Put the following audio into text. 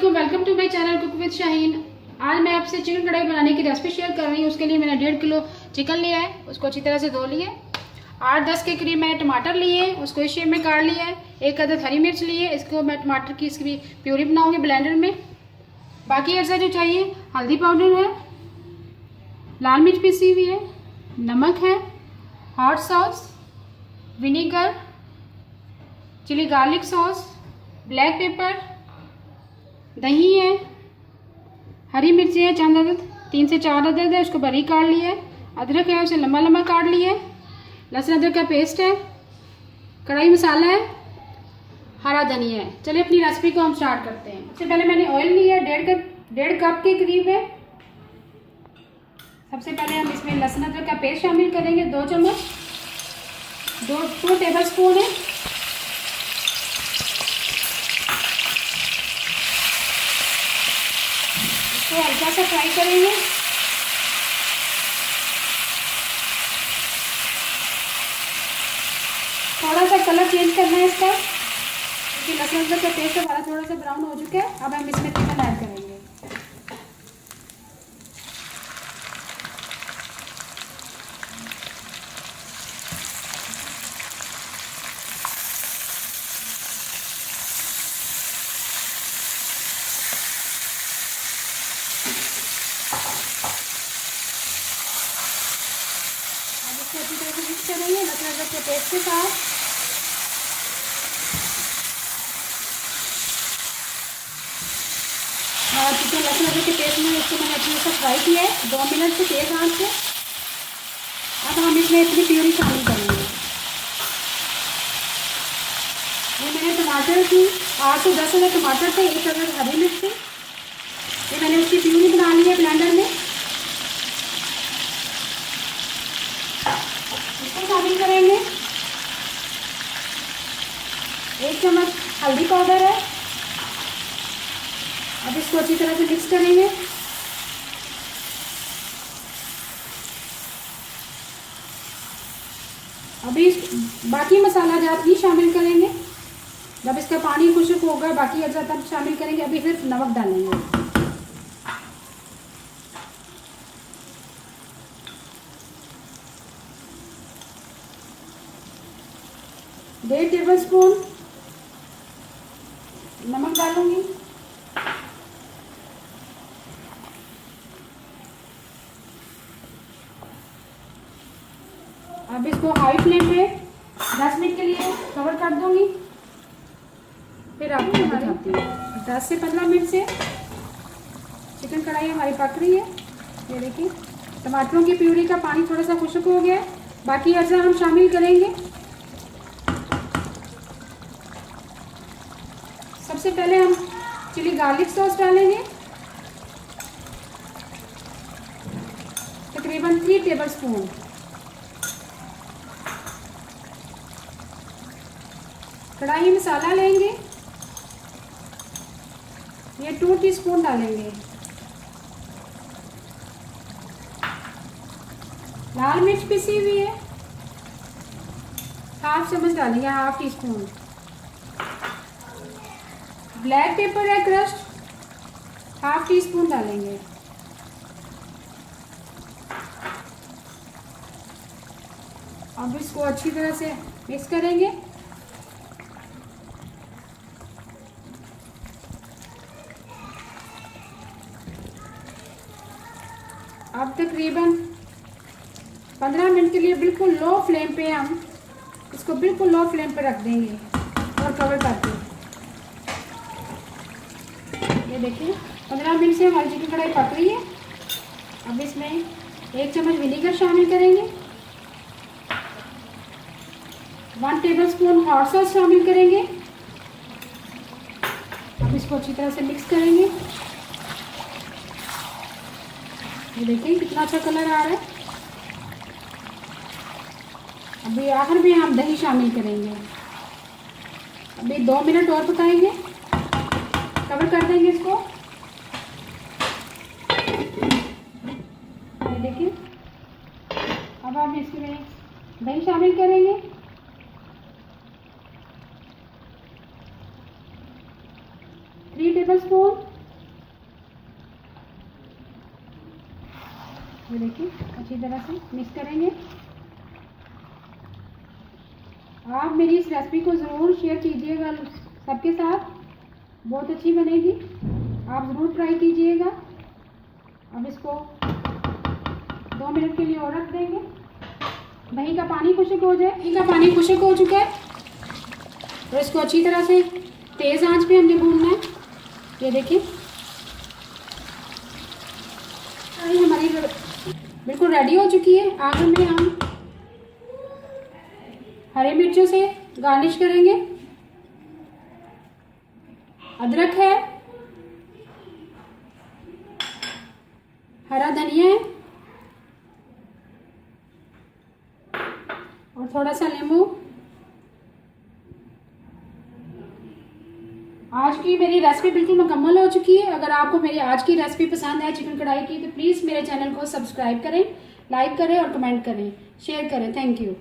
वालेकुम, welcome to my channel cook with Shaheen. आज मैं आपसे चिकन कढ़ाई बनाने की रेसिपी शेयर कर रही हूँ। उसके लिए मैंने 1.5 किलो चिकन लिया है, उसको अच्छी तरह से धो लिया है। 8-10 के करीब मैंने टमाटर लिए हैं, उसको इस शेप में काट लिया है। 1 अदद हरी मिर्च लिए, इसको मैं टमाटर की इसकी प्यूरी बनाऊंगी ब्लेंडर में। बाकी ऐसा जो चाहिए, हल्दी पाउडर है, लाल मिर्च पीसी हुई है, नमक है, hot sauce, vinegar, chilli garlic sauce, black pepper, दही है, हरी मिर्ची है चंद अदद, 3 से 4 अदद है, उसको बारीक काट लिया है। अदरक है, उसे लंबा लंबा काट लिया है। लहसुन अदरक का पेस्ट है, कढ़ाई मसाला है, हरा धनिया है। चलिए अपनी रेसिपी को हम स्टार्ट करते हैं। सबसे पहले मैंने ऑयल लिया है, 1.5 कप के करीब है। सबसे पहले हम इसमें लहसुन अदरक का पेस्ट शामिल करेंगे, 2 चम्मच, 2 टेबल स्पून है। इसको हल्का सा फ्राई करेंगे। थोड़ा सा कलर चेंज करना है इसका, क्योंकि लहसुन अदरक का पेस्ट हमारा थोड़ा सा ब्राउन हो चुका है। अब हम इसमें चिकन ऐड करेंगे। इसको अच्छी तरह से मिक्स करेंगे लहसुन अदरक के पेस्ट के साथ। और चिकन लहसुन अदरक के पेस्ट में इसको मैंने अच्छी तरह फ्राई किया है 2 मिनट से तेज आंच पे। अब हम इसमें अपनी प्यूरी शामिल करेंगे। ये मैंने टमाटर की 8 से 10 अदद टमाटर थे, 1 अदद हरी मिर्च थी, ये मैंने उसकी प्यूरी बना ली है ब्लेंडर में। शामिल करेंगे 1 चम्मच हल्दी पाउडर है। अब इसको अच्छी तरह से मिक्स करेंगे। अभी बाकी मसाला जात ही शामिल करेंगे। जब इसका पानी खुश्क होगा बाकी अज्जा तब शामिल करेंगे। अभी सिर्फ नमक डालेंगे। 1.5 टेबल स्पून नमक डालूंगी। अब इसको हाई फ्लेम पे 10 मिनट के लिए कवर कर दूंगी। फिर आपको दिखाती हूँ। 10 से 15 मिनट से चिकन कढ़ाई हमारी पक रही है। ये देखिए टमाटरों की प्यूरी का पानी थोड़ा सा खुश्क हो गया है। बाकी अज्जा हम शामिल करेंगे। सबसे पहले हम चिली गार्लिक सॉस डालेंगे, तकरीबन 3 टेबल स्पून। कढ़ाई मसाला लेंगे, ये 2 टीस्पून डालेंगे। लाल मिर्च पिसी हुई है, 1/2 चम्मच डालेंगे, 1/2 टीस्पून। ब्लैक पेपर है क्रश्ड, 1/2 टीस्पून डालेंगे। अब इसको अच्छी तरह से मिक्स करेंगे। अब तकरीबन 15 मिनट के लिए बिल्कुल लो फ्लेम पे हम इसको बिल्कुल लो फ्लेम पे रख देंगे और कवर करके। ये देखिए 15 मिनट से हमारी चिकन कढ़ाई पक रही है। अब इसमें 1 चम्मच विनीगर शामिल करेंगे, 1 टेबल स्पून हॉट सॉस शामिल करेंगे। अब इसको अच्छी तरह से मिक्स करेंगे। ये देखिए कितना अच्छा कलर आ रहा है। अभी आखिर में हम दही शामिल करेंगे। अभी 2 मिनट और पकाएंगे, कवर कर देंगे इसको। ये देखिए अब हम इसमें दही शामिल करेंगे। 3 टेबल स्पून ये देखिए अच्छी तरह से मिक्स करेंगे। आप मेरी इस रेसिपी को ज़रूर शेयर कीजिएगा सबके साथ, बहुत अच्छी बनेगी, आप ज़रूर ट्राई कीजिएगा। अब इसको 2 मिनट के लिए और रख देंगे। दही का पानी खुश्क हो जाए, दही का पानी खुश्क हो चुका है और इसको अच्छी तरह से तेज़ आंच पे हमने भूनना है। ये देखिए हमारी बिल्कुल रेडी हो चुकी है। आखिर में हम हरी मिर्चों से गार्निश करेंगे। अदरक है, हरा धनिया है और थोड़ा सा नींबू। आज की मेरी रेसिपी बिल्कुल मुकम्मल हो चुकी है। अगर आपको मेरी आज की रेसिपी पसंद है चिकन कढ़ाई की, तो प्लीज़ मेरे चैनल को सब्सक्राइब करें, लाइक करें और कमेंट करें, शेयर करें। Thank you.